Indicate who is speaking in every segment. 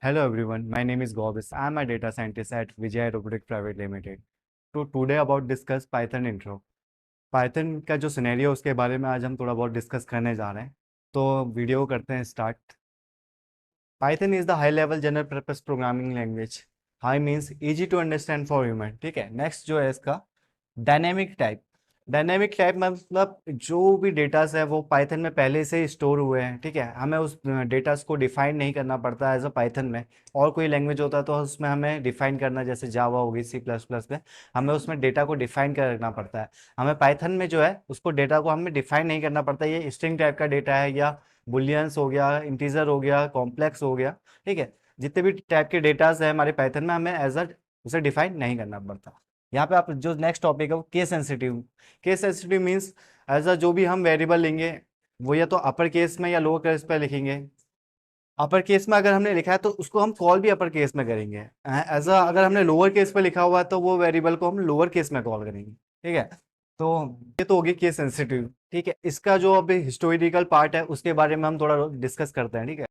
Speaker 1: Hello everyone, my name is Gobis. I am a data scientist at Vijay Robotics Private Limited. तो today about discuss Python intro. Python का जो scenario है उसके बारे में आज हम थोड़ा बहुत डिस्कस करने जा रहे हैं। तो वीडियो करते हैं start. Python is the high level general purpose programming language. High means easy to understand for human. ठीक है, नेक्स्ट जो है इसका डायनेमिक टाइप। डायनेमिक टाइप मतलब जो भी डेटास है वो पाइथन में पहले से ही स्टोर हुए हैं। ठीक है, हमें उस डेटास को डिफाइन नहीं करना पड़ता एज अ पाइथन में। और कोई लैंग्वेज होता तो उसमें हमें डिफाइन करना, जैसे जावा होगी, सी प्लस प्लस में हमें उसमें डेटा को डिफाइन करना पड़ता है। हमें पाइथन में जो है उसको डेटा को हमें डिफाइन नहीं करना पड़ता। ये स्ट्रिंग टाइप का डेटा है या बुलियंस हो गया, इंटीजर हो गया, कॉम्प्लेक्स हो गया। ठीक है, जितने भी टाइप के डेटास है हमारे पाइथन में हमें एज अ उसे डिफाइन नहीं करना पड़ता। यहाँ पे आप जो नेक्स्ट टॉपिक है वो case sensitive. Case sensitive means as a जो भी हम वेरिएबल लेंगे वो या तो अपर केस में या लोअर केस पे लिखेंगे। अपर केस में अगर हमने लिखा है तो उसको हम कॉल भी अपर केस में करेंगे। एज अ अगर हमने लोअर केस पे लिखा हुआ है तो वो वेरिएबल को हम लोअर केस में कॉल करेंगे। ठीक है, तो ये तो होगी केस सेंसिटिव। ठीक है, इसका जो अभी हिस्टोरिकल पार्ट है उसके बारे में हम थोड़ा डिस्कस करते हैं। ठीक है,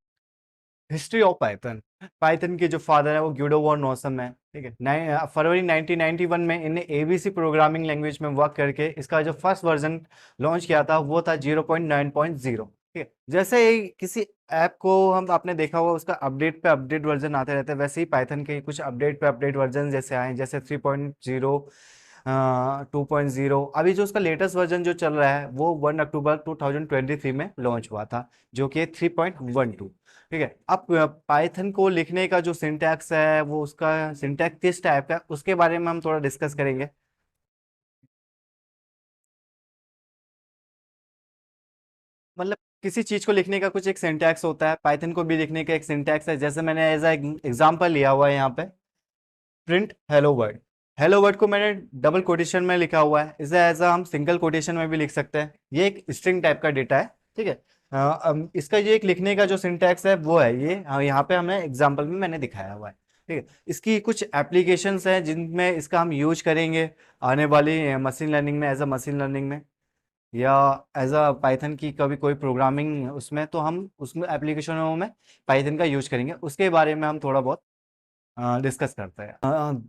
Speaker 1: हिस्ट्री ऑफ पाइथन। पाइथन के जो फादर है वो ग्यूडो वॉन नॉसम है। ठीक है, फरवरी 1991 में इन्हें एबीसी प्रोग्रामिंग लैंग्वेज में वर्क करके इसका जो फर्स्ट वर्जन लॉन्च किया था वो था 0.9.0। ठीक है, जैसे ही किसी ऐप को हम आपने देखा होगा उसका अपडेट पे अपडेट वर्जन आते रहते हैं, वैसे ही पाइथन के कुछ अपडेट पे अपडेट वर्जन जैसे आए, जैसे 3.0, 2.0। अभी जो उसका लेटेस्ट वर्जन जो चल रहा है वो 1 अक्टूबर 2023 में लॉन्च हुआ था, जो कि 3.12। ठीक है, अब पाइथन को लिखने का जो सिंटैक्स है वो उसका सिंटैक्स किस टाइप का है उसके बारे में हम थोड़ा डिस्कस करेंगे। मतलब किसी चीज को लिखने का कुछ एक सिंटैक्स होता है, पाइथन को भी लिखने का एक सिंटैक्स है। जैसे मैंने एज एग्जांपल लिया हुआ है यहाँ पे, print hello word. Hello word को मैंने डबल कोटेशन में लिखा हुआ है, इसे एज हम सिंगल कोटेशन में भी लिख सकते हैं। ये एक स्ट्रिंग टाइप का डेटा है। ठीक है, इसका ये एक लिखने का जो सिंटैक्स है वो है ये, यहाँ पे हमने एग्जांपल में मैंने दिखाया हुआ है। ठीक है, इसकी कुछ एप्लीकेशंस हैं जिनमें इसका हम यूज करेंगे आने वाली मशीन लर्निंग में, एज अ मशीन लर्निंग में या एज अ पाइथन की कभी कोई प्रोग्रामिंग उसमें, तो हम उसमें एप्लीकेशनों में पाइथन का यूज करेंगे। उसके बारे में हम थोड़ा बहुत डिस्कस करते हैं।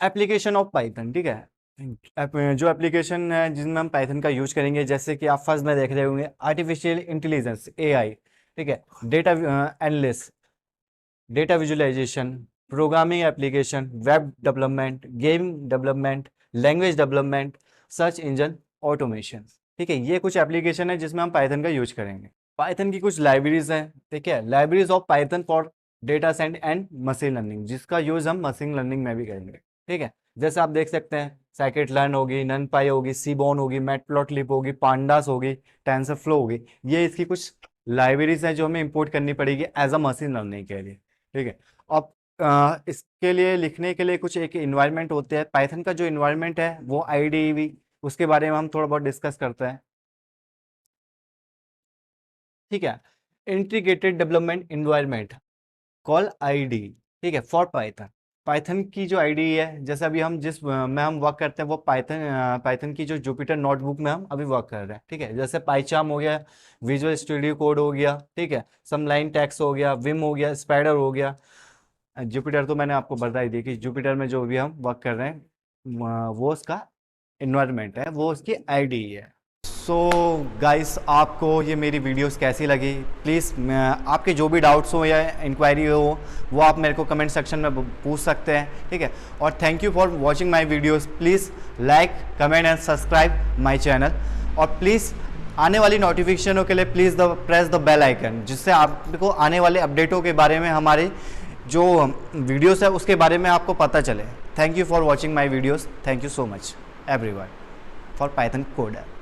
Speaker 1: Application of Python. ठीक है, जो एप्लीकेशन है जिनमें हम पाइथन का यूज करेंगे, जैसे कि आप फर्स्ट में देख रहे होंगे आर्टिफिशियल इंटेलिजेंस, एआई। ठीक है, data analyst, data visualisation, programming application, web development, game development, language development, search engine automation. ठीक है, ये कुछ एप्लीकेशन है जिसमें हम पाइथन का यूज करेंगे। पाइथन की कुछ लाइब्रेरीज हैं। ठीक है, libraries of Python for data science and machine learning, जिसका यूज हम मशीन लर्निंग में भी करेंगे। ठीक है, जैसे आप देख सकते हैं साइकिट लर्न होगी, ननपाई होगी, सीबॉन होगी, मैटप्लॉटलिब होगी, पांडास होगी, टेंसर फ्लो होगी। ये इसकी कुछ लाइब्रेरीज हैं जो हमें इंपोर्ट करनी पड़ेगी एज अ मशीन लर्निंग के लिए। ठीक है, अब इसके लिए लिखने के लिए कुछ एक इन्वायरमेंट होते हैं। पाइथन का जो इन्वायरमेंट है वो आईडीवी, उसके बारे में हम थोड़ा बहुत डिस्कस करते हैं। ठीक है, integrated development environment call ID. ठीक है, फॉर पाइथन। पाइथन की जो आईडी है, जैसे अभी हम जिस में हम वर्क करते हैं वो पाइथन की जो जुपिटर नोटबुक में हम अभी वर्क कर रहे हैं। ठीक है, जैसे पाइचार्म हो गया, विजुअल स्टूडियो कोड हो गया। ठीक है, समलाइन टैक्स हो गया, विम हो गया, स्पाइडर हो गया। जुपिटर तो मैंने आपको बता ही दी कि जुपिटर में जो भी हम वर्क कर रहे हैं वो उसका इन्वायरमेंट है, वो उसकी आईडी है। सो गाइस, आपको ये मेरी वीडियोस कैसी लगी, प्लीज़ आपके जो भी डाउट्स हो या इंक्वायरी हो वो आप मेरे को कमेंट सेक्शन में पूछ सकते हैं। ठीक है, और thank you for watching my videos. Please like, comment and subscribe my channel. और प्लीज़ आने वाली नोटिफिकेशनों के लिए please press the bell icon, जिससे आपको आने वाले अपडेटों के बारे में, हमारे जो वीडियोस है उसके बारे में आपको पता चले। Thank you for watching my videos. Thank you so much everyone for Python coder.